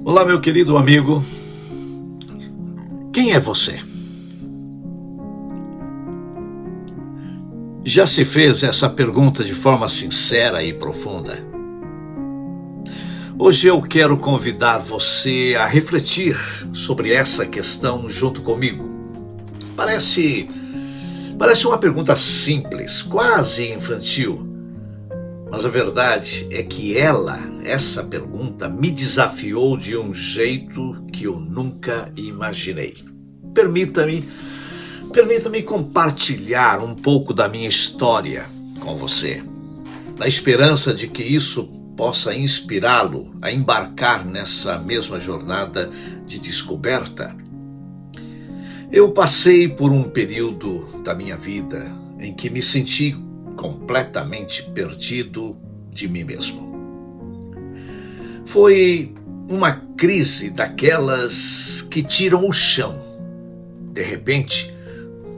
Olá, meu querido amigo. Quem é você? Já se fez essa pergunta de forma sincera e profunda? Hoje eu quero convidar você a refletir sobre essa questão junto comigo. Parece uma pergunta simples, quase infantil, mas a verdade é que essa pergunta me desafiou de um jeito que eu nunca imaginei. Permita-me compartilhar um pouco da minha história com você, na esperança de que isso possa inspirá-lo a embarcar nessa mesma jornada de descoberta. Eu passei por um período da minha vida em que me senti completamente perdido de mim mesmo. Foi uma crise daquelas que tiram o chão. De repente,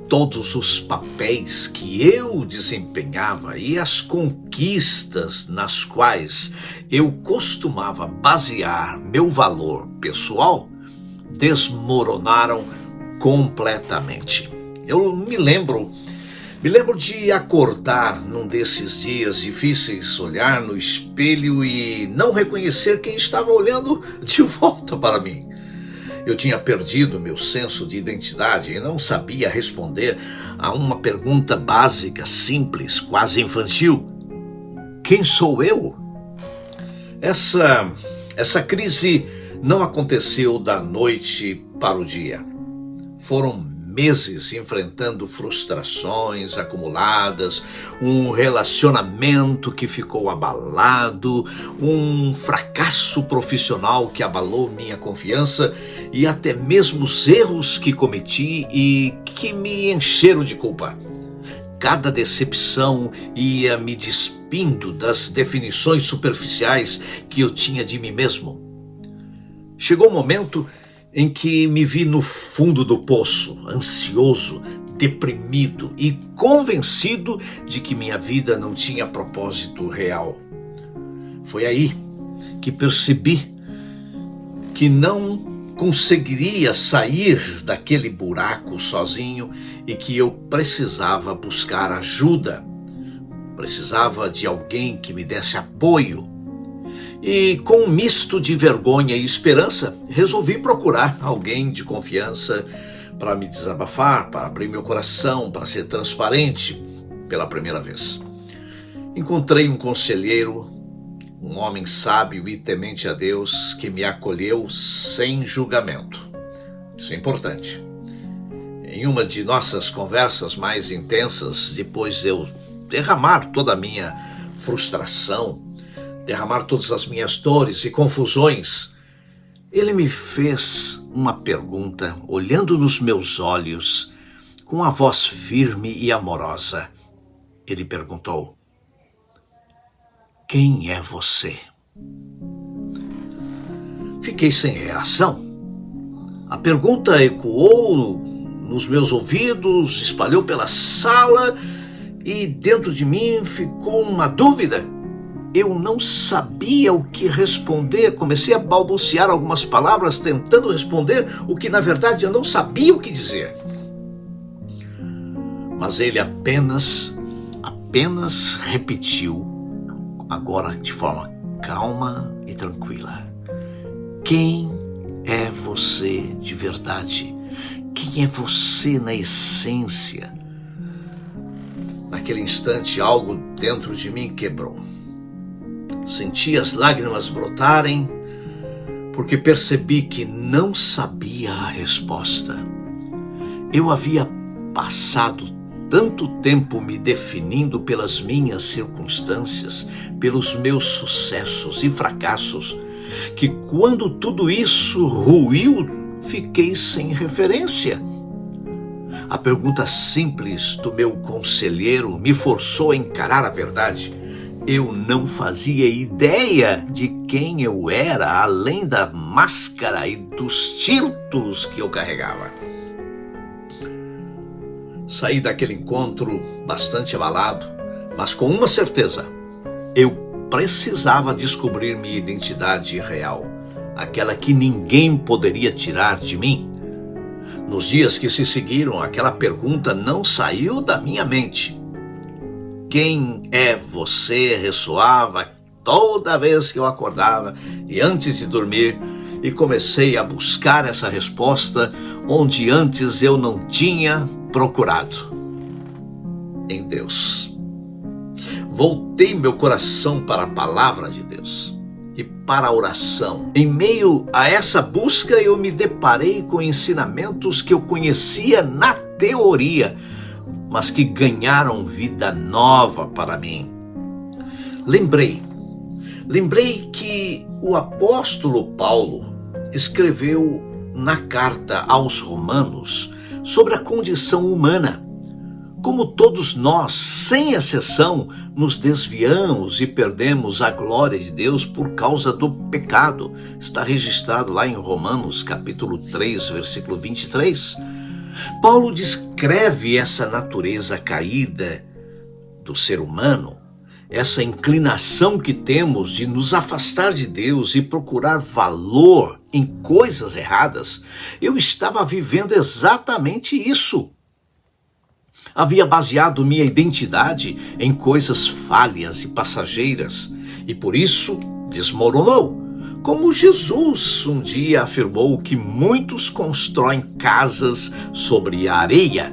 todos os papéis que eu desempenhava e as conquistas nas quais eu costumava basear meu valor pessoal desmoronaram completamente. Eu me lembro de acordar num desses dias difíceis, olhar no espelho e não reconhecer quem estava olhando de volta para mim. Eu tinha perdido meu senso de identidade e não sabia responder a uma pergunta básica, simples, quase infantil. Quem sou eu? Essa crise não aconteceu da noite para o dia. Foram meses enfrentando frustrações acumuladas, um relacionamento que ficou abalado, um fracasso profissional que abalou minha confiança e até mesmo os erros que cometi e que me encheram de culpa. Cada decepção ia me despindo das definições superficiais que eu tinha de mim mesmo. Chegou o momento em que me vi no fundo do poço, ansioso, deprimido e convencido de que minha vida não tinha propósito real. Foi aí que percebi que não conseguiria sair daquele buraco sozinho e que eu precisava buscar ajuda. Precisava de alguém que me desse apoio. E com um misto de vergonha e esperança, resolvi procurar alguém de confiança para me desabafar, para abrir meu coração, para ser transparente pela primeira vez. Encontrei um conselheiro, um homem sábio e temente a Deus que me acolheu sem julgamento. Isso é importante. Em uma de nossas conversas mais intensas, depois de eu derramar toda a minha frustração, derramar todas as minhas dores e confusões, ele me fez uma pergunta, olhando nos meus olhos, com a voz firme e amorosa. Ele perguntou: quem é você? Fiquei sem reação. A pergunta ecoou nos meus ouvidos, espalhou pela sala e dentro de mim ficou uma dúvida. Eu não sabia o que responder, comecei a balbuciar algumas palavras tentando responder o que na verdade eu não sabia o que dizer. Mas ele apenas repetiu, agora de forma calma e tranquila: quem é você de verdade? Quem é você na essência? Naquele instante algo dentro de mim quebrou. Senti as lágrimas brotarem, porque percebi que não sabia a resposta. Eu havia passado tanto tempo me definindo pelas minhas circunstâncias, pelos meus sucessos e fracassos, que quando tudo isso ruiu, fiquei sem referência. A pergunta simples do meu conselheiro me forçou a encarar a verdade. Eu não fazia ideia de quem eu era, além da máscara e dos títulos que eu carregava. Saí daquele encontro bastante abalado, mas com uma certeza: eu precisava descobrir minha identidade real. aquela que ninguém poderia tirar de mim. Nos dias que se seguiram, aquela pergunta não saiu da minha mente. Quem é você? Ressoava toda vez que eu acordava e antes de dormir, e comecei a buscar essa resposta onde antes eu não tinha procurado: em Deus. Voltei meu coração para a palavra de Deus e para a oração. Em meio a essa busca, eu me deparei com ensinamentos que eu conhecia na teoria, mas que ganharam vida nova para mim. Lembrei que o apóstolo Paulo escreveu na carta aos Romanos sobre a condição humana. Como todos nós, sem exceção, nos desviamos e perdemos a glória de Deus por causa do pecado. Está registrado lá em Romanos capítulo 3, versículo 23. Paulo descreve essa natureza caída do ser humano, essa inclinação que temos de nos afastar de Deus e procurar valor em coisas erradas. Eu estava vivendo exatamente isso. Havia baseado minha identidade em coisas falhas e passageiras, e por isso desmoronou. Como Jesus um dia afirmou que muitos constroem casas sobre a areia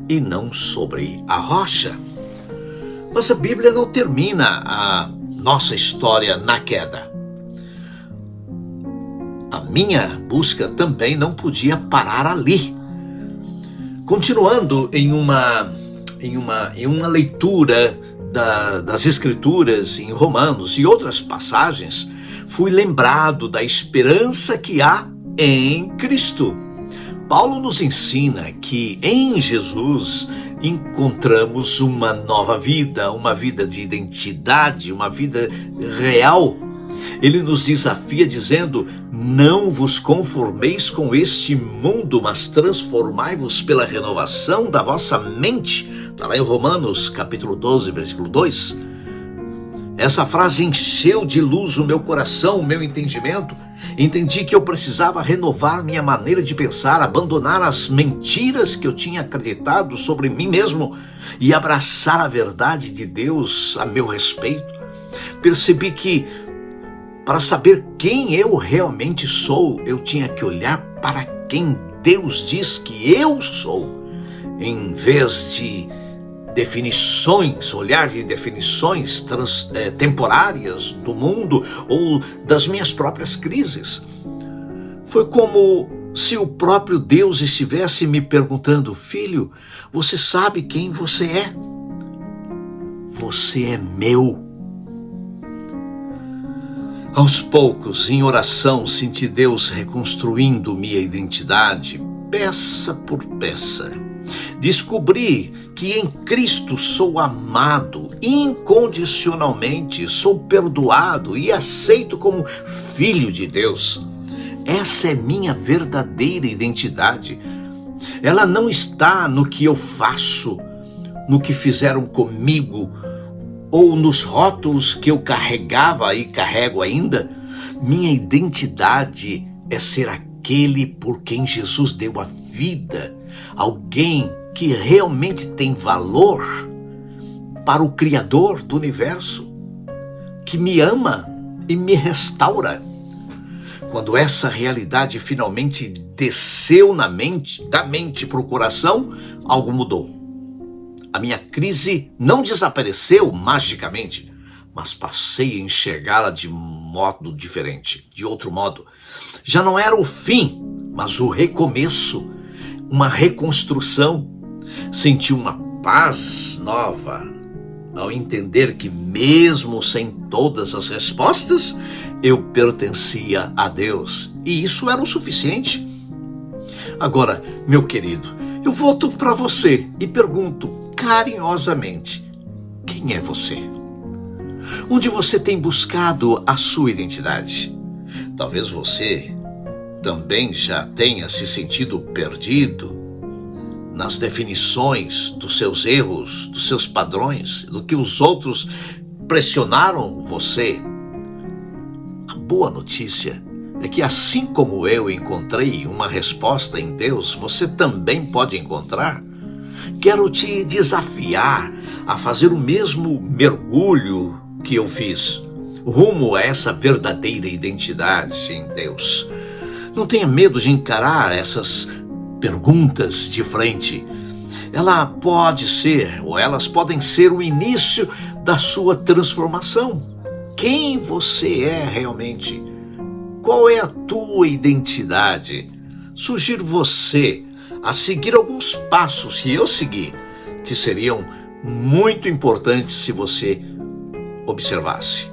e não sobre a rocha. Mas a Bíblia não termina a nossa história na queda. A minha busca também não podia parar ali. Continuando em uma leitura das Escrituras, em Romanos e outras passagens, fui lembrado da esperança que há em Cristo. Paulo nos ensina que em Jesus encontramos uma nova vida, uma vida de identidade, uma vida real. Ele nos desafia dizendo: não vos conformeis com este mundo, mas transformai-vos pela renovação da vossa mente. Está lá em Romanos capítulo 12, versículo 2. Essa frase encheu de luz o meu coração, o meu entendimento. Entendi que eu precisava renovar minha maneira de pensar, abandonar as mentiras que eu tinha acreditado sobre mim mesmo e abraçar a verdade de Deus a meu respeito. Percebi que, para saber quem eu realmente sou, eu tinha que olhar para quem Deus diz que eu sou, em vez de definições, olhar de definições temporárias do mundo ou das minhas próprias crises. Foi como se o próprio Deus estivesse me perguntando: filho, você sabe quem você é? Você é meu. Aos poucos, em oração, senti Deus reconstruindo minha identidade, peça por peça. Descobri que em Cristo sou amado incondicionalmente, sou perdoado e aceito como filho de Deus. Essa é minha verdadeira identidade. Ela não está no que eu faço, no que fizeram comigo, ou nos rótulos que eu carregava e carrego ainda. Minha identidade é ser aquele por quem Jesus deu a vida, alguém que realmente tem valor para o Criador do universo, que me ama e me restaura. Quando essa realidade finalmente desceu da mente para o coração, algo mudou. A minha crise não desapareceu magicamente, mas passei a enxergá-la de modo diferente, de outro modo. Já não era o fim, mas o recomeço, uma reconstrução. Senti uma paz nova ao entender que, mesmo sem todas as respostas, eu pertencia a Deus, e isso era o suficiente. Agora, meu querido, eu volto para você e pergunto carinhosamente: quem é você? Onde você tem buscado a sua identidade? Talvez você também já tenha se sentido perdido nas definições dos seus erros, dos seus padrões, do que os outros pressionaram você. A boa notícia é que, assim como eu encontrei uma resposta em Deus, você também pode encontrar. Quero te desafiar a fazer o mesmo mergulho que eu fiz, rumo a essa verdadeira identidade em Deus. Não tenha medo de encarar essas perguntas de frente. Ela pode ser, ou elas podem ser, o início da sua transformação. Quem você é realmente? Qual é a tua identidade? Sugiro você a seguir alguns passos que eu segui, que seriam muito importantes se você observasse.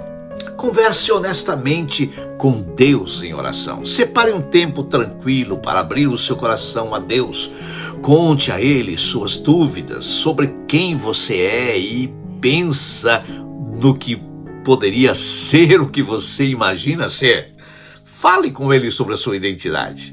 Converse honestamente com Deus em oração. Separe um tempo tranquilo para abrir o seu coração a Deus. Conte a Ele suas dúvidas sobre quem você é e pensa no que poderia ser o que você imagina ser. Fale com Ele sobre a sua identidade.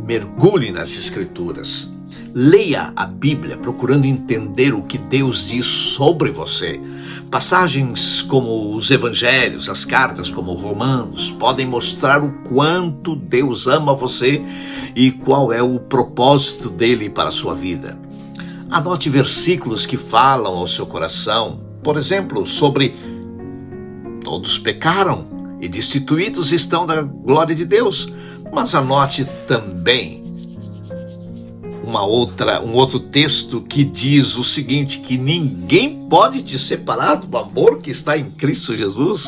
Mergulhe nas Escrituras. Leia a Bíblia procurando entender o que Deus diz sobre você. Passagens como os Evangelhos, as cartas como Romanos, podem mostrar o quanto Deus ama você e qual é o propósito dele para a sua vida. Anote versículos que falam ao seu coração, por exemplo, sobre todos pecaram e destituídos estão da glória de Deus, mas anote também um outro texto que diz o seguinte, que ninguém pode te separar do amor que está em Cristo Jesus,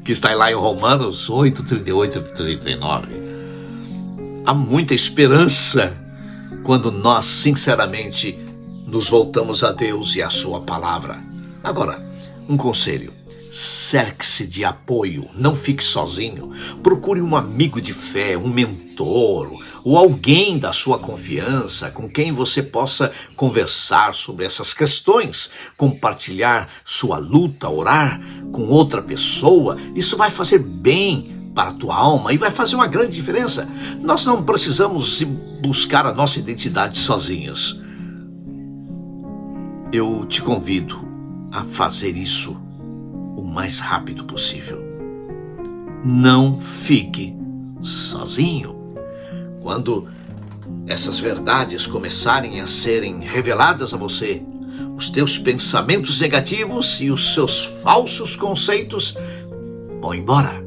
que está lá em Romanos 8, 38 e 39. Há muita esperança quando nós sinceramente nos voltamos a Deus e a sua palavra. Agora, um conselho. Cerque-se de apoio, não fique sozinho. Procure um amigo de fé, um mentor ou alguém da sua confiança com quem você possa conversar sobre essas questões, compartilhar sua luta, orar com outra pessoa. Isso vai fazer bem para a tua alma e vai fazer uma grande diferença. Nós não precisamos buscar a nossa identidade sozinhos. Eu te convido a fazer isso o mais rápido possível. Não fique sozinho. Quando essas verdades começarem a serem reveladas a você, os teus pensamentos negativos e os seus falsos conceitos vão embora.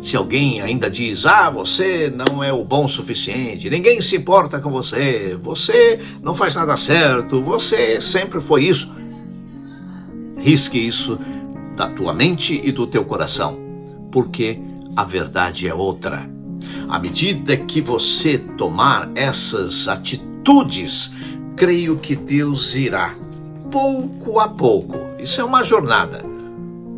Se alguém ainda diz, você não é o bom o suficiente, ninguém se importa com você, você não faz nada certo, você sempre foi isso, risque isso da tua mente e do teu coração, porque a verdade é outra. À medida que você tomar essas atitudes, creio que Deus irá, pouco a pouco. Isso é uma jornada.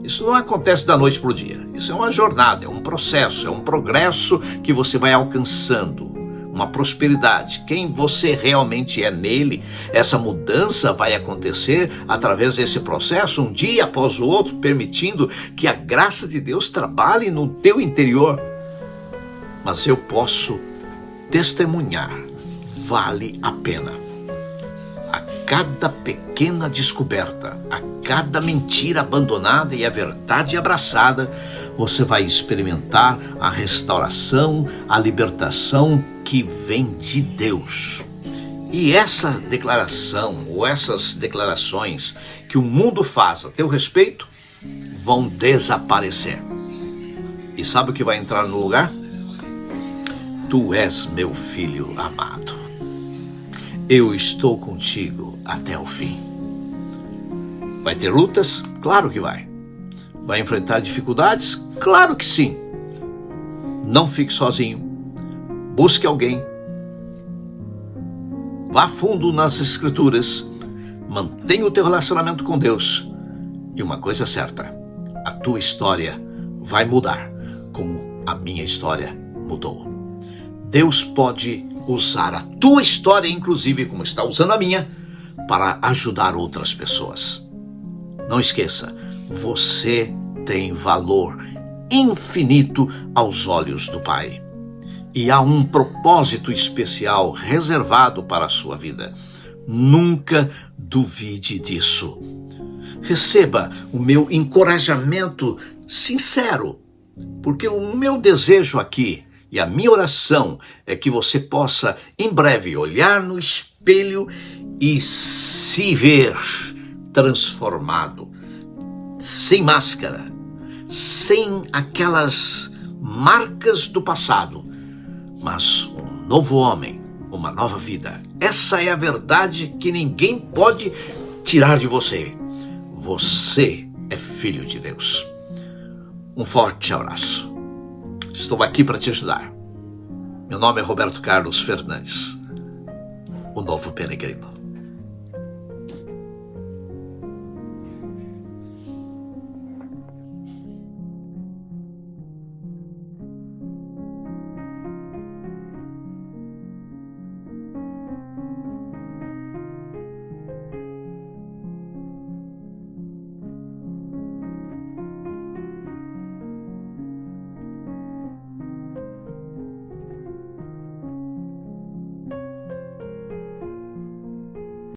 Isso não acontece da noite para o dia. Isso é uma jornada, é um processo, é um progresso que você vai alcançando. Uma prosperidade, quem você realmente é nele. Essa mudança vai acontecer através desse processo, um dia após o outro, permitindo que a graça de Deus trabalhe no teu interior. Mas eu posso testemunhar, vale a pena. A cada pequena descoberta, a cada mentira abandonada e a verdade abraçada, você vai experimentar a restauração, a libertação que vem de Deus. E essa declaração, ou essas declarações que o mundo faz a teu respeito, vão desaparecer. E sabe o que vai entrar no lugar? Tu és meu filho amado. Eu estou contigo até o fim. Vai ter lutas? Claro que vai. Vai enfrentar dificuldades? Claro que sim. Não fique sozinho. Busque alguém. Vá fundo nas Escrituras. Mantenha o teu relacionamento com Deus. E uma coisa é certa, a tua história vai mudar, como a minha história mudou. Deus pode usar a tua história, inclusive como está usando a minha, para ajudar outras pessoas. Não esqueça, você tem valor infinito aos olhos do Pai. E há um propósito especial reservado para a sua vida. Nunca duvide disso. Receba o meu encorajamento sincero Porque o meu desejo aqui e a minha oração é que você possa, em breve, olhar no espelho e se ver transformado, sem máscara, sem aquelas marcas do passado, mas um novo homem, uma nova vida. Essa é a verdade que ninguém pode tirar de você. Você é filho de Deus. Um forte abraço. Estou aqui para te ajudar. Meu nome é Roberto Carlos Fernandes, o novo peregrino.